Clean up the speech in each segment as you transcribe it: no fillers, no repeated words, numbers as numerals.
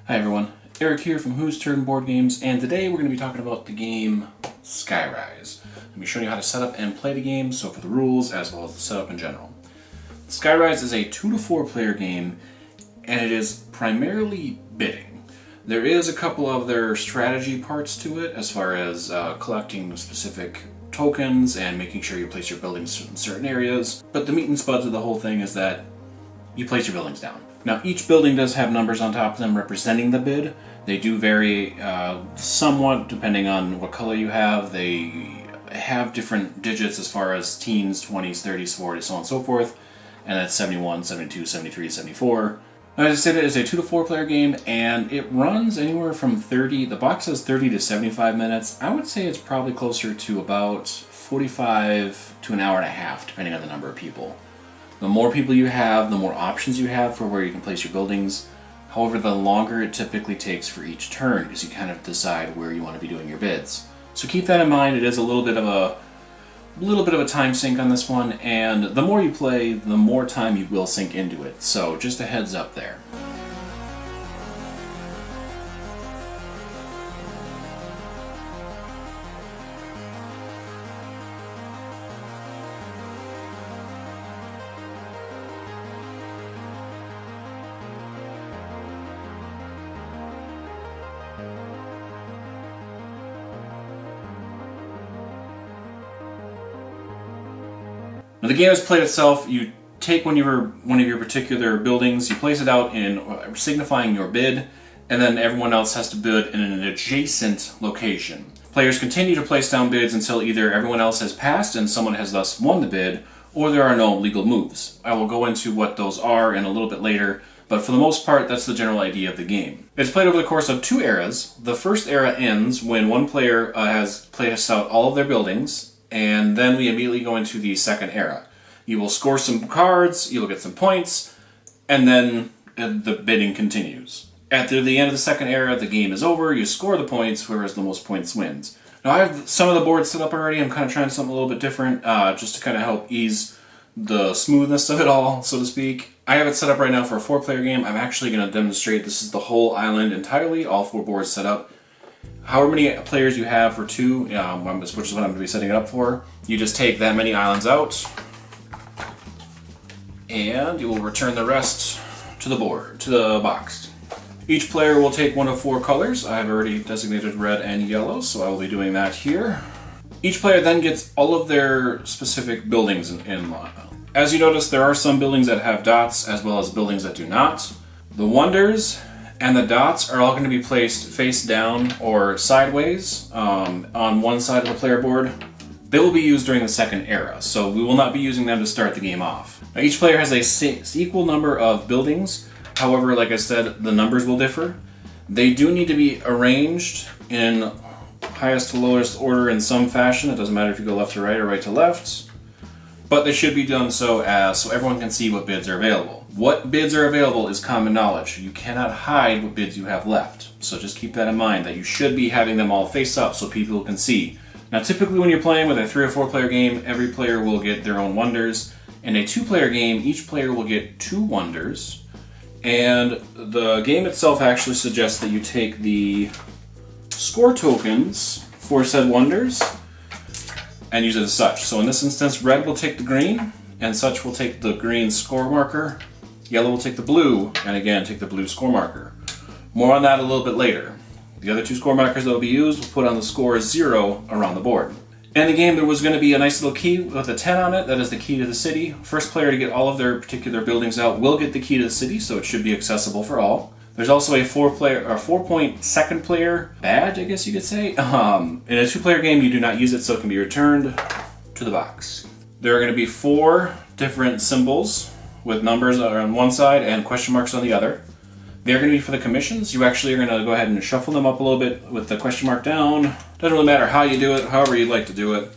Hi everyone, Eric here from Whose Turn Board Games, and today we're going to be talking about the game Skyrise. I'll be showing you how to set up and play the game, so for the rules as well as the setup in general. Skyrise is a 2 to 4 player game, and it is primarily bidding. There is a couple of other strategy parts to it, as far as collecting specific tokens and making sure you place your buildings in certain areas, but the meat and spuds of the whole thing is that you place your buildings down. Now, each building does have numbers on top of them representing the bid. They do vary somewhat depending on what color you have. They have different digits as far as teens, 20s, 30s, 40s, so on and so forth. And that's 71, 72, 73, 74. Now, as I said, it is a 2 to 4 player game, and it runs anywhere from 30, the box says 30 to 75 minutes. I would say it's probably closer to about 45 to an hour and a half, depending on the number of people. The more people you have, the more options you have for where you can place your buildings. However, the longer it typically takes for each turn, because you kind of decide where you want to be doing your bids. So keep that in mind. It is a little bit of a time sink on this one, and the more you play, the more time you will sink into it. So just a heads up there. Now, the game is played itself. You take one of your particular buildings, you place it out in signifying your bid, and then everyone else has to bid in an adjacent location. Players continue to place down bids until either everyone else has passed and someone has thus won the bid, or there are no legal moves. I will go into what those are in a little bit later, but for the most part, that's the general idea of the game. It's played over the course of 2 eras. The first era ends when one player has placed out all of their buildings, and then we immediately go into the second era. You will score some cards, you will get some points, and then the bidding continues. After the end of the second era, the game is over, you score the points, whoever has the most points wins. Now, I have some of the boards set up already. I'm kind of trying something a little bit different, just to kind of help ease the smoothness of it all, so to speak. I have it set up right now for a 4-player game. I'm actually going to demonstrate this is the whole island entirely, all 4 boards set up. However many players you have for 2, which is what I'm going to be setting it up for, you just take that many islands out, and you will return the rest to the board, to the box. Each player will take one of 4 colors. I have already designated red and yellow, so I will be doing that here. Each player then gets all of their specific buildings in line. As you notice, there are some buildings that have dots, as well as buildings that do not. The wonders and the dots are all going to be placed face down or sideways on one side of the player board. They will be used during the second era, so we will not be using them to start the game off. Now, each player has a equal number of buildings. However, like I said, the numbers will differ. They do need to be arranged in highest to lowest order in some fashion. It doesn't matter if you go left to right or right to left. But they should be done so everyone can see what bids are available. What bids are available is common knowledge. You cannot hide what bids you have left. So just keep that in mind, that you should be having them all face up so people can see. Now, typically when you're playing with a 3 or 4 player game, every player will get their own wonders. In a 2-player game, each player will get 2 wonders. And the game itself actually suggests that you take the score tokens for said wonders and use it as such. So in this instance, red will take the green, and such will take the green score marker. Yellow will take the blue, and again, take the blue score marker. More on that a little bit later. The other 2 score markers that will be used will put on the score 0 around the board. In the game, there was going to be a nice little key with a 10 on it. That is the key to the city. First player to get all of their particular buildings out will get the key to the city, so it should be accessible for all. There's also a 4-point second player badge, I guess you could say. In a 2-player game, you do not use it, so it can be returned to the box. There are going to be 4 different symbols with numbers on one side and question marks on the other. They're going to be for the commissions. You actually are going to go ahead and shuffle them up a little bit with the question mark down. Doesn't really matter how you do it, however you'd like to do it.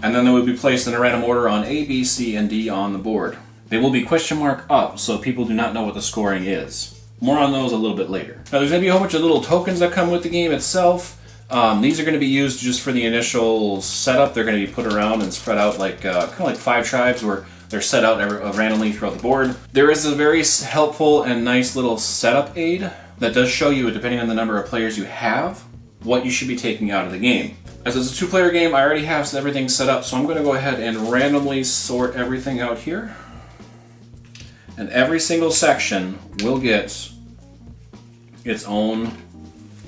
And then they will be placed in a random order on A, B, C, and D on the board. They will be question mark up, so people do not know what the scoring is. More on those a little bit later. Now, there's going to be a whole bunch of little tokens that come with the game itself. These are going to be used just for the initial setup. They're going to be put around and spread out like kind of like 5 tribes where They're set out randomly throughout the board. There is a very helpful and nice little setup aid that does show you, depending on the number of players you have, what you should be taking out of the game. As it's a two-player game, I already have everything set up, so I'm going to go ahead and randomly sort everything out here. And every single section will get its own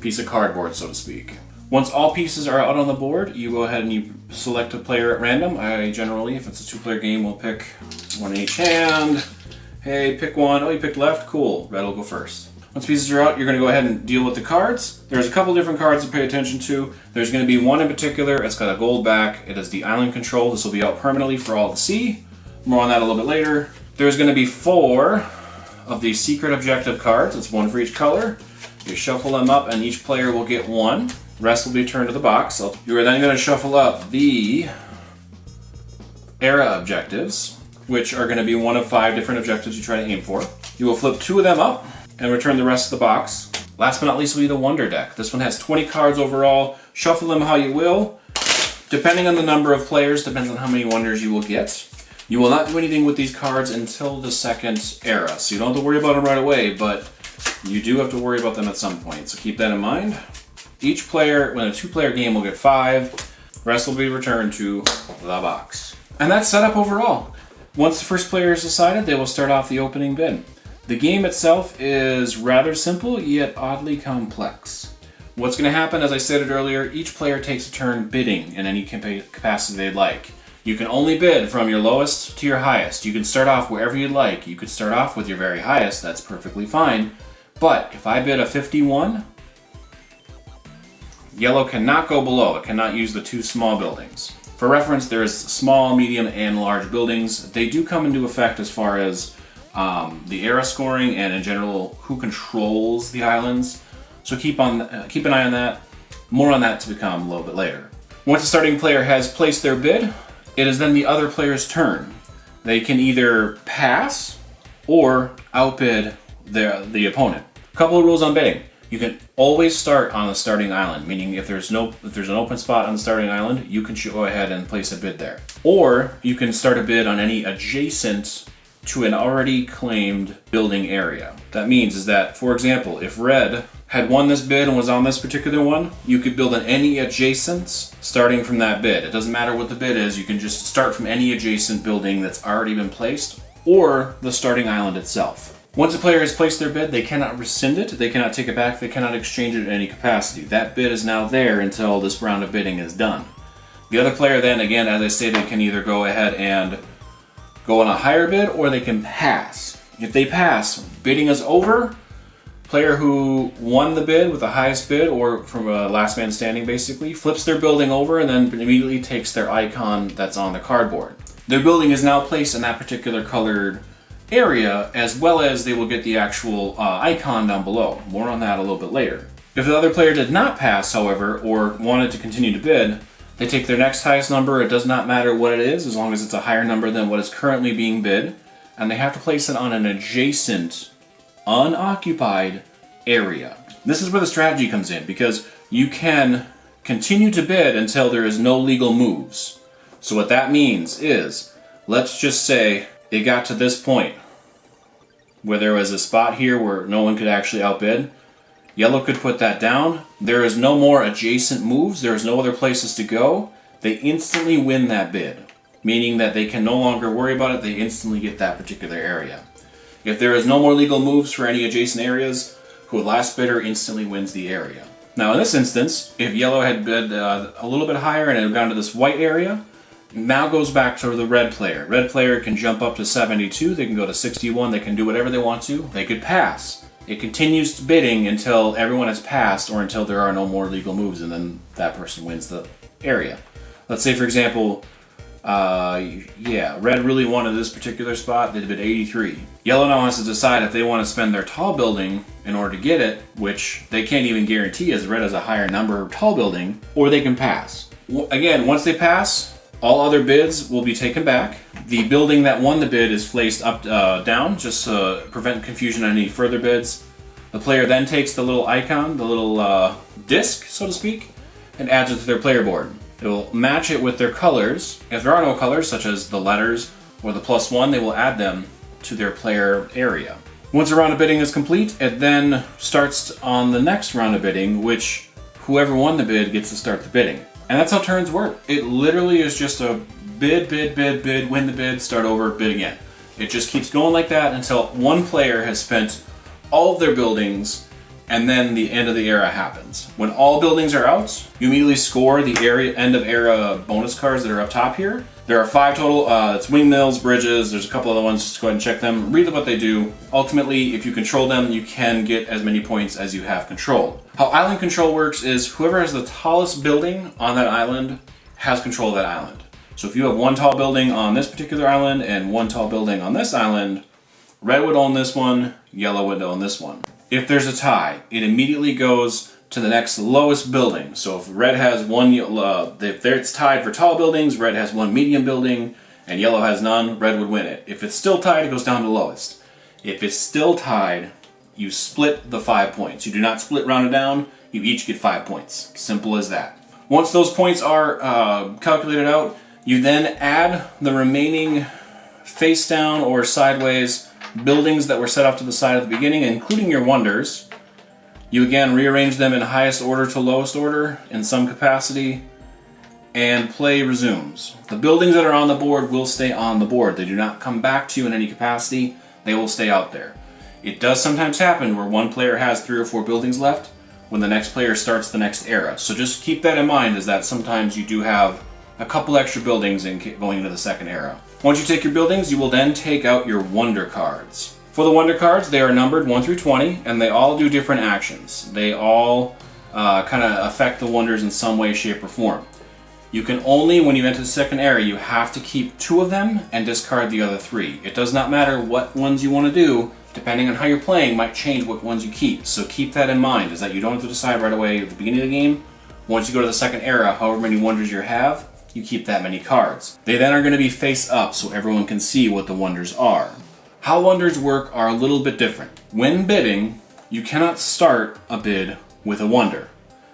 piece of cardboard, so to speak. Once all pieces are out on the board, you go ahead and you select a player at random. I generally, if it's a two-player game, will pick one in each hand. Hey, pick one. Oh, you picked left? Cool. Red will go first. Once pieces are out, you're going to go ahead and deal with the cards. There's a couple different cards to pay attention to. There's going to be one in particular. It's got a gold back. It is the island control. This will be out permanently for all to see. More on that a little bit later. There's going to be 4 of these secret objective cards. It's 1 for each color. You shuffle them up and each player will get 1. The rest will be turned to the box. So you are then going to shuffle up the era objectives, which are going to be 1 of 5 different objectives you try to aim for. You will flip 2 of them up and return the rest of the box. Last but not least will be the Wonder Deck. This one has 20 cards overall. Shuffle them how you will. Depending on the number of players, depends on how many wonders you will get. You will not do anything with these cards until the second era, so you don't have to worry about them right away, but you do have to worry about them at some point, so keep that in mind. Each player, when a 2-player game, will get 5. The rest will be returned to the box. And that's set up overall. Once the first player is decided, they will start off the opening bid. The game itself is rather simple, yet oddly complex. What's going to happen, as I stated earlier, each player takes a turn bidding in any capacity they'd like. You can only bid from your lowest to your highest. You can start off wherever you'd like. You could start off with your very highest, that's perfectly fine. But if I bid a 51, yellow cannot go below. It cannot use the 2 small buildings. For reference, there's small, medium, and large buildings. They do come into effect as far as the era scoring and in general who controls the islands. So keep an eye on that. More on that to come a little bit later. Once the starting player has placed their bid, it is then the other player's turn. They can either pass or outbid the opponent. A couple of rules on bidding. You can always start on the starting island, meaning if there's an open spot on the starting island, you can go ahead and place a bid there. Or you can start a bid on any adjacent to an already claimed building area. That means is that, for example, if red had won this bid and was on this particular one, you could build on any adjacents starting from that bid. It doesn't matter what the bid is, you can just start from any adjacent building that's already been placed or the starting island itself. Once a player has placed their bid, they cannot rescind it, they cannot take it back, they cannot exchange it in any capacity. That bid is now there until this round of bidding is done. The other player then, again, as I stated, can either go ahead and go on a higher bid or they can pass. If they pass, bidding is over. Player who won the bid with the highest bid, or from a last man standing basically, flips their building over and then immediately takes their icon that's on the cardboard. Their building is now placed in that particular colored area, as well as they will get the actual icon down below. More on that a little bit later. If the other player did not pass, however, or wanted to continue to bid, they take their next highest number. It does not matter what it is, as long as it's a higher number than what is currently being bid, and they have to place it on an adjacent unoccupied area. This is where the strategy comes in, because you can continue to bid until there is no legal moves. So what that means is, let's just say it got to this point where there was a spot here where no one could actually outbid. Yellow could put that down. There is no more adjacent moves. There is no other places to go. They instantly win that bid, meaning that they can no longer worry about it. They instantly get that particular area. If there is no more legal moves for any adjacent areas, who last bidder instantly wins the area. Now in this instance, if yellow had bid a little bit higher and it had gone to this white area, now goes back to the red player. Red player can jump up to 72, they can go to 61, they can do whatever they want to. They could pass. It continues bidding until everyone has passed or until there are no more legal moves, and then that person wins the area. Let's say, for example, red really wanted this particular spot, they bid 83. Yellow now has to decide if they want to spend their tall building in order to get it, which they can't even guarantee as red has a higher number of tall building, or they can pass. Again, once they pass, all other bids will be taken back. The building that won the bid is placed up, down, just to prevent confusion on any further bids. The player then takes the little icon, the little disc, so to speak, and adds it to their player board. It will match it with their colors. If there are no colors, such as the letters or the +1, they will add them to their player area. Once a round of bidding is complete, it then starts on the next round of bidding, which whoever won the bid gets to start the bidding. And that's how turns work. It literally is just a bid, bid, bid, bid, win the bid, start over, bid again. It just keeps going like that until one player has spent all of their buildings, and then the end of the era happens. When all buildings are out, you immediately score the end of era bonus cards that are up top here. There are 5 total. It's windmills, bridges, there's a couple other ones, just go ahead and check them. Read what they do. Ultimately, if you control them, you can get as many points as you have control. How island control works is whoever has the tallest building on that island has control of that island. So if you have one tall building on this particular island and one tall building on this island, red would own this one, yellow would own this one. If there's a tie, it immediately goes to the next lowest building. So if red has one, if it's tied for tall buildings, red has one medium building, and yellow has none, red would win it. If it's still tied, it goes down to lowest. If it's still tied, you split the 5 points. You do not split rounded down, you each get 5 points. Simple as that. Once those points are calculated out, you then add the remaining face down or sideways buildings that were set off to the side at the beginning, including your wonders. You again rearrange them in highest order to lowest order in some capacity, and play resumes. The buildings that are on the board will stay on the board. They do not come back to you in any capacity. They will stay out there. It does sometimes happen where one player has 3 or 4 buildings left when the next player starts the next era. So just keep that in mind, is that sometimes you do have a couple extra buildings going into the second era. Once you take your buildings, you will then take out your wonder cards. For the wonder cards, they are numbered 1 through 20, and they all do different actions. They all kind of affect the wonders in some way, shape, or form. You can only, when you enter the second era, you have to keep 2 of them and discard the other 3. It does not matter what ones you want to do, depending on how you're playing, might change what ones you keep. So keep that in mind, is that you don't have to decide right away at the beginning of the game. Once you go to the second era, however many wonders you have, you keep that many cards. They then are going to be face up so everyone can see what the wonders are. How wonders work are a little bit different. When bidding, you cannot start a bid with a wonder.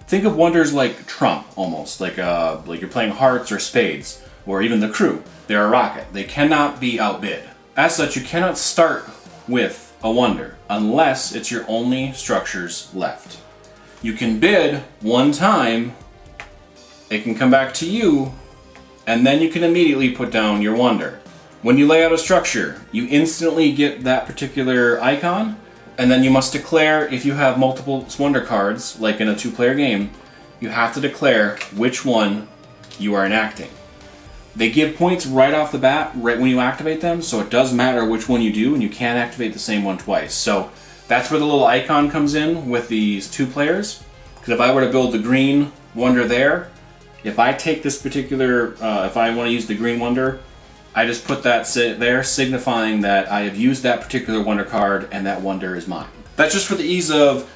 Think of wonders like trump, almost, like you're playing hearts or spades, or even the crew. They're a rocket. They cannot be outbid. As such, you cannot start with a wonder unless it's your only structures left. You can bid one time, it can come back to you, and then you can immediately put down your wonder. When you lay out a structure, you instantly get that particular icon, and then you must declare, if you have multiple wonder cards, like in a 2-player game, you have to declare which one you are enacting. They give points right off the bat, right when you activate them, so it does matter which one you do, and you can't activate the same one twice. So that's where the little icon comes in with these 2 players, because if I were to build the green wonder there, if I take this particular, if I want to use the green wonder, I just put that there, signifying that I have used that particular wonder card and that wonder is mine. That's just for the ease of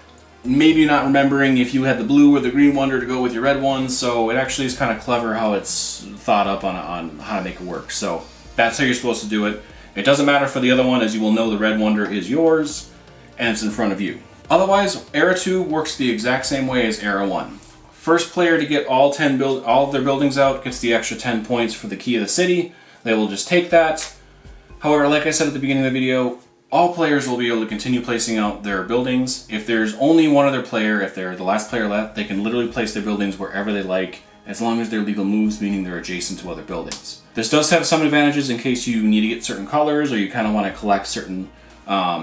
maybe not remembering if you had the blue or the green wonder to go with your red one, so it actually is kind of clever how it's thought up on how to make it work. So that's how you're supposed to do it. It doesn't matter for the other one, as you will know the red wonder is yours and it's in front of you. Otherwise, Era 2 works the exact same way as Era 1. First player to get all of their buildings out gets the extra 10 points for the key of the city. They will just take that. However, like I said at the beginning of the video, all players will be able to continue placing out their buildings. If there's only one other player, if they're the last player left, they can literally place their buildings wherever they like, as long as they're legal moves, meaning they're adjacent to other buildings. This does have some advantages in case you need to get certain colors or you kind of want to collect certain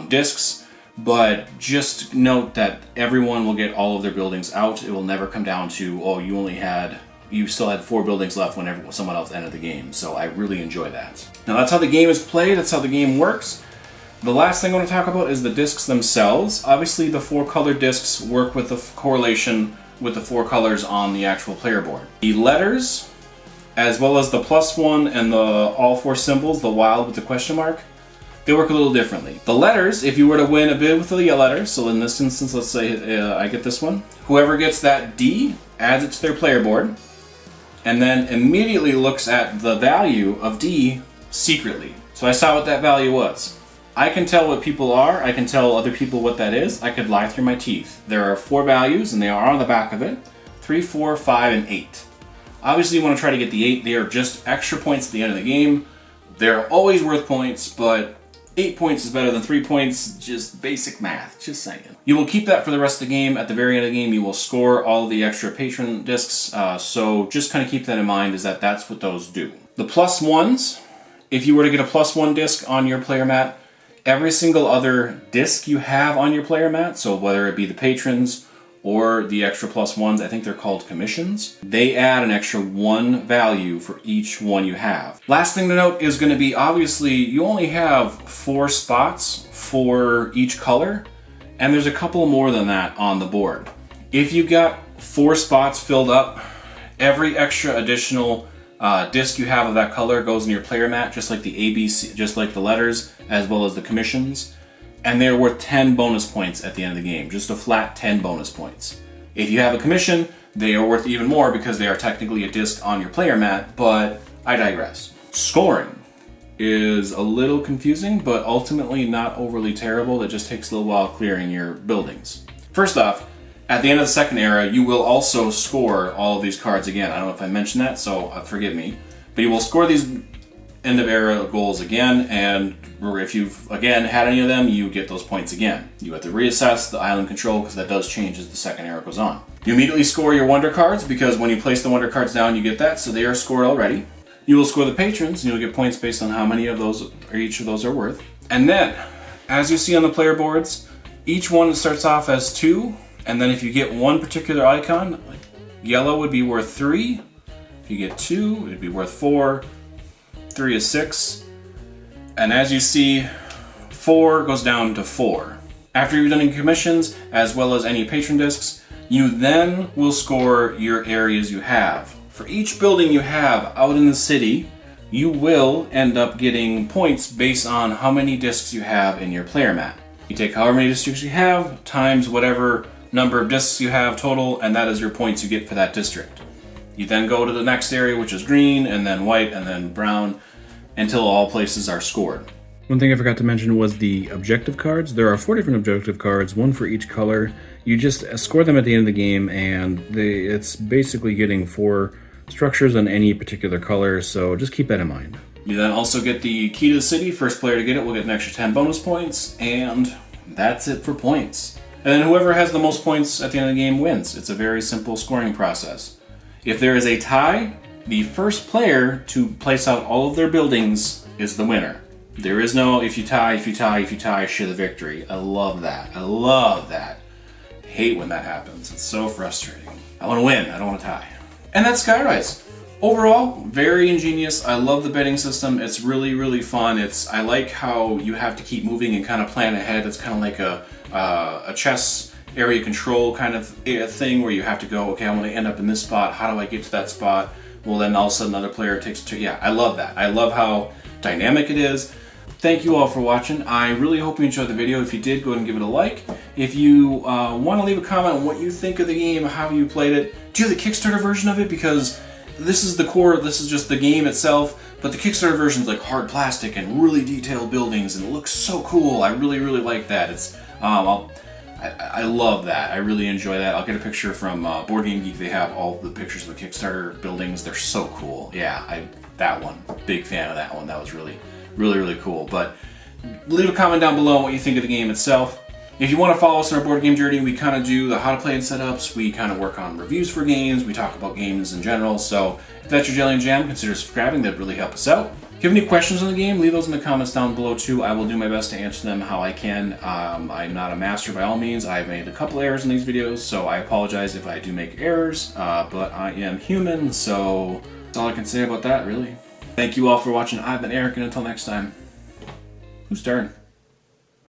discs, but just note that everyone will get all of their buildings out. It will never come down to, oh, you still had 4 buildings left whenever someone else entered the game, so I really enjoy that. Now that's how the game is played, that's how the game works. The last thing I want to talk about is the discs themselves. Obviously the 4 colored discs work with the correlation with the 4 colors on the actual player board. The letters, as well as the +1 and the all 4 symbols, the wild with the question mark, they work a little differently. The letters, if you were to win a bid with the letter, so in this instance, let's say I get this one, whoever gets that D adds it to their player board, and then immediately looks at the value of D secretly. So I saw what that value was. I can tell what people are, I can tell other people what that is, I could lie through my teeth. There are 4 values, and they are on the back of it, 3, 4, 5, and 8. Obviously you want to try to get the 8, they are just extra points at the end of the game. They're always worth points, but 8 points is better than 3 points, just basic math, just saying. You will keep that for the rest of the game. At the very end of the game, you will score all the extra patron discs, so just kind of keep that in mind, is that that's what those do. The +1s, if you were to get a +1 disc on your player mat, every single other disc you have on your player mat, so whether it be the patrons or the extra +1s, I think they're called commissions, they add an extra 1 value for each one you have. Last thing to note is going to be, obviously, you only have 4 spots for each color, and there's a couple more than that on the board. If you got 4 spots filled up, every extra additional disc you have of that color goes in your player mat, just like the ABC, just like the letters, as well as the commissions. And they're worth 10 bonus points at the end of the game, just a flat 10 bonus points. If you have a commission, they are worth even more because they are technically a disc on your player mat, but I digress. Scoring is a little confusing, but ultimately not overly terrible. It just takes a little while clearing your buildings. First off, at the end of the second era, you will also score all of these cards again. I don't know if I mentioned that, so forgive me. But you will score these end of era goals again, and if you've again had any of them, you get those points again. You have to reassess the island control because that does change as the second era goes on. You immediately score your wonder cards because when you place the wonder cards down, you get that, so they are scored already. You will score the patrons, and you'll get points based on how many of those or each of those are worth. And then, as you see on the player boards, each one starts off as 2, and then if you get one particular icon, like yellow would be worth 3. If you get 2, it'd be worth 4. 3 is 6. And as you see, 4 goes down to 4. After you've done any commissions, as well as any patron discs, you then will score your areas you have. For each building you have out in the city, you will end up getting points based on how many discs you have in your player mat. You take however many districts you have, times whatever number of discs you have total, and that is your points you get for that district. You then go to the next area, which is green, and then white, and then brown, until all places are scored. One thing I forgot to mention was the objective cards. There are 4 different objective cards, 1 for each color. You just score them at the end of the game, and it's basically getting 4 structures on any particular color, so just keep that in mind. You then also get the key to the city. First player to get it will get an extra 10 bonus points, and that's it for points. And then whoever has the most points at the end of the game wins. It's a very simple scoring process. If there is a tie, the first player to place out all of their buildings is the winner. There is no if you tie, share the victory. I love that. I love that. I hate when that happens. It's so frustrating. I want to win. I don't want to tie. And that's Skyrise. Overall, very ingenious. I love the betting system. It's really, really fun. I like how you have to keep moving and kind of plan ahead. It's kind of like a chess area control kind of thing where you have to go, okay, I want to end up in this spot. How do I get to that spot? Well, then all of a sudden another player takes a turn. Yeah, I love that. I love how dynamic it is. Thank you all for watching. I really hope you enjoyed the video. If you did, go ahead and give it a like. If you want to leave a comment on what you think of the game, how you played it, do the Kickstarter version of it, because this is the core, this is just the game itself, but the Kickstarter version is like hard plastic and really detailed buildings, and it looks so cool. I really, really like that. I love that. I really enjoy that. I'll get a picture from Board Game Geek. They have all the pictures of the Kickstarter buildings. They're so cool. Yeah, that one. Big fan of that one. That was really, really cool. But leave a comment down below on what you think of the game itself. If you want to follow us on our board game journey, we kind of do the how to play and setups. We kind of work on reviews for games. We talk about games in general. So if that's your jelly and jam, consider subscribing. That'd really help us out. If you have any questions on the game, leave those in the comments down below too. I will do my best to answer them how I can. I'm not a master by all means. I've made a couple errors in these videos, so I apologize if I do make errors, but I am human, so that's all I can say about that, really. Thank you all for watching. I've been Eric, and until next time, whose turn?